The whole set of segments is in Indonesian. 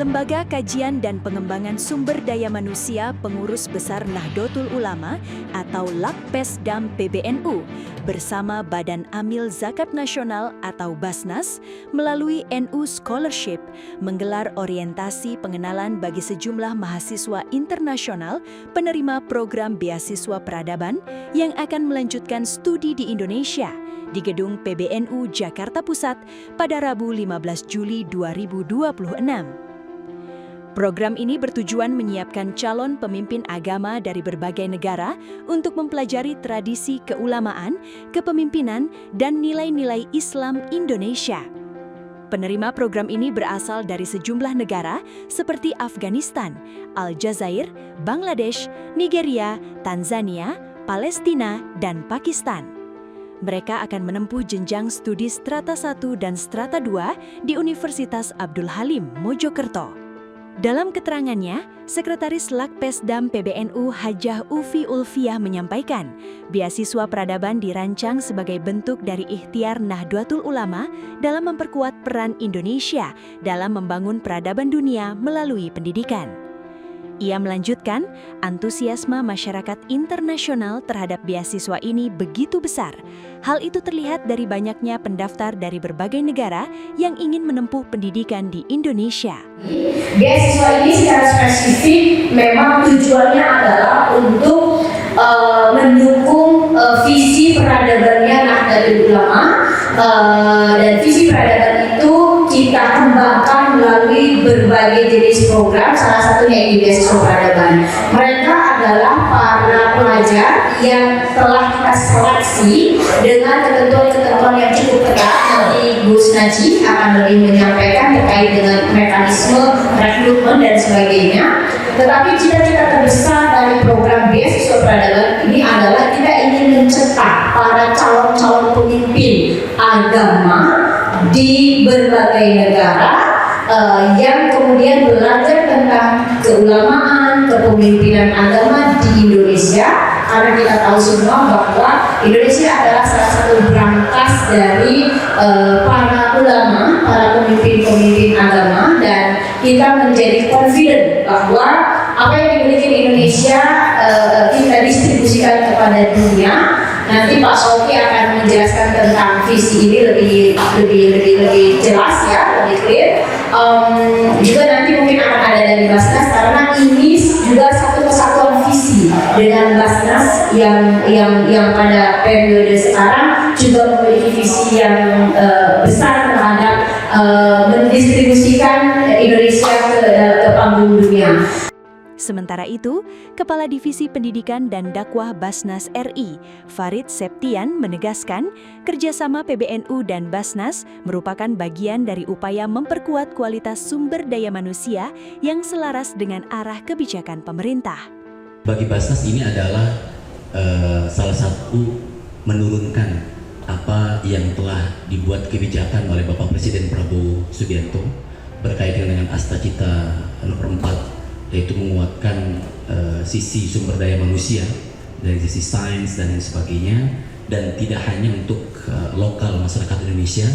Lembaga Kajian dan Pengembangan Sumber Daya Manusia Pengurus Besar Nahdlatul Ulama atau Lakpesdam PBNU bersama Badan Amil Zakat Nasional atau Basnas melalui NU Scholarship menggelar orientasi pengenalan bagi sejumlah mahasiswa internasional penerima program beasiswa peradaban yang akan melanjutkan studi di Indonesia di Gedung PBNU Jakarta Pusat pada Rabu 15 Juli 2026. Program ini bertujuan menyiapkan calon pemimpin agama dari berbagai negara untuk mempelajari tradisi keulamaan, kepemimpinan, dan nilai-nilai Islam Indonesia. Penerima program ini berasal dari sejumlah negara seperti Afghanistan, Aljazair, Bangladesh, Nigeria, Tanzania, Palestina, dan Pakistan. Mereka akan menempuh jenjang studi Strata 1 dan Strata 2 di Universitas Abdul Halim, Mojokerto. Dalam keterangannya, Sekretaris Lakpesdam PBNU Hajah Ufi Ulfiah menyampaikan, beasiswa peradaban dirancang sebagai bentuk dari ikhtiar Nahdlatul Ulama dalam memperkuat peran Indonesia dalam membangun peradaban dunia melalui pendidikan. Ia melanjutkan, antusiasme masyarakat internasional terhadap beasiswa ini begitu besar. Hal itu terlihat dari banyaknya pendaftar dari berbagai negara yang ingin menempuh pendidikan di Indonesia. Beasiswa ini secara spesifik memang tujuannya adalah untuk mendukung visi peradabannya Nahdlatul Ulama, dan visi peradaban itu kita kembangkan melalui berbagai jenis program, salah satunya ini beasiswa peradaban. Mereka adalah para pelajar yang telah kita seleksi dengan ketentuan-ketentuan yang cukup ketat. Nanti Gus Najib akan lebih menyampaikan terkait dengan mekanisme rekrutmen dan sebagainya. Tetapi cita-cita terbesar dari program beasiswa peradaban ini adalah kita ingin mencetak para calon-calon pemimpin agama di berbagai negara yang kemudian belajar tentang keulamaan, kepemimpinan agama di Indonesia, karena kita tahu semua bahwa Indonesia adalah salah satu brankas dari para ulama, para pemimpin-pemimpin agama, dan kita menjadi confident bahwa apa yang dimiliki di Indonesia kita distribusikan kepada dunia. Nanti Pak Sofi akan menjelaskan tentang visi ini lebih jelas ya, lebih clear. Juga nanti mungkin akan ada dari Basnas, karena ini juga satu kesatuan visi dengan Basnas yang pada periode sekarang juga memiliki visi yang besar terhadap mendistribusikan Indonesia ke panggung dunia. Sementara itu, Kepala Divisi Pendidikan dan Dakwah Basnas RI, Farid Septian, menegaskan kerjasama PBNU dan Basnas merupakan bagian dari upaya memperkuat kualitas sumber daya manusia yang selaras dengan arah kebijakan pemerintah. Bagi Basnas ini adalah salah satu menurunkan apa yang telah dibuat kebijakan oleh Bapak Presiden Prabowo Subianto berkaitan dengan Asta Cita nomor 4, yaitu menguatkan sisi sumber daya manusia dari sisi sains dan lain sebagainya, dan tidak hanya untuk lokal masyarakat Indonesia,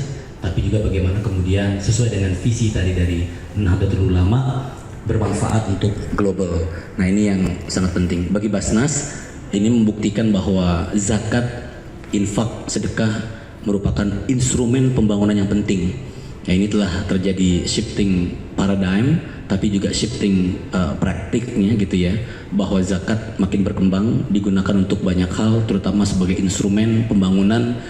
tapi juga bagaimana kemudian sesuai dengan visi tadi dari Nahdlatul Ulama bermanfaat untuk global. Nah, ini yang sangat penting bagi Basnas. Ini membuktikan bahwa zakat, infak, sedekah merupakan instrumen pembangunan yang penting. Nah, ini telah terjadi shifting paradigm, tapi juga shifting praktiknya gitu ya, bahwa zakat makin berkembang, digunakan untuk banyak hal, terutama sebagai instrumen pembangunan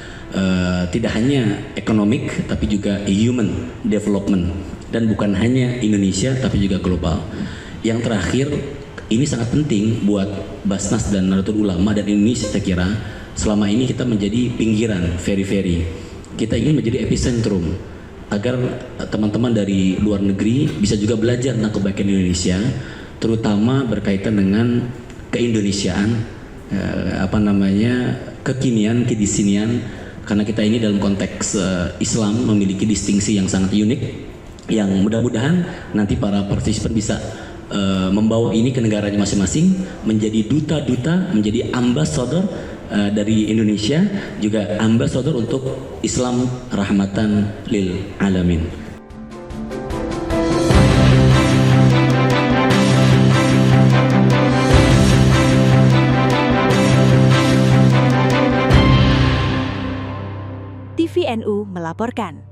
tidak hanya ekonomik tapi juga human development, dan bukan hanya Indonesia tapi juga global. Yang terakhir, ini sangat penting buat Basnas dan Nahdlatul Ulama dan Indonesia. Saya kira selama ini kita menjadi pinggiran, very kita ingin menjadi epicentrum agar teman-teman dari luar negeri bisa juga belajar tentang kebaikan Indonesia, terutama berkaitan dengan keindonesiaan, kekinian, kedisinian, karena kita ini dalam konteks Islam memiliki distingsi yang sangat unik, yang mudah-mudahan nanti para partisipan bisa membawa ini ke negaranya masing-masing, menjadi duta-duta, menjadi ambasador dari Indonesia, juga ambasador untuk Islam rahmatan lil alamin. TVNU melaporkan.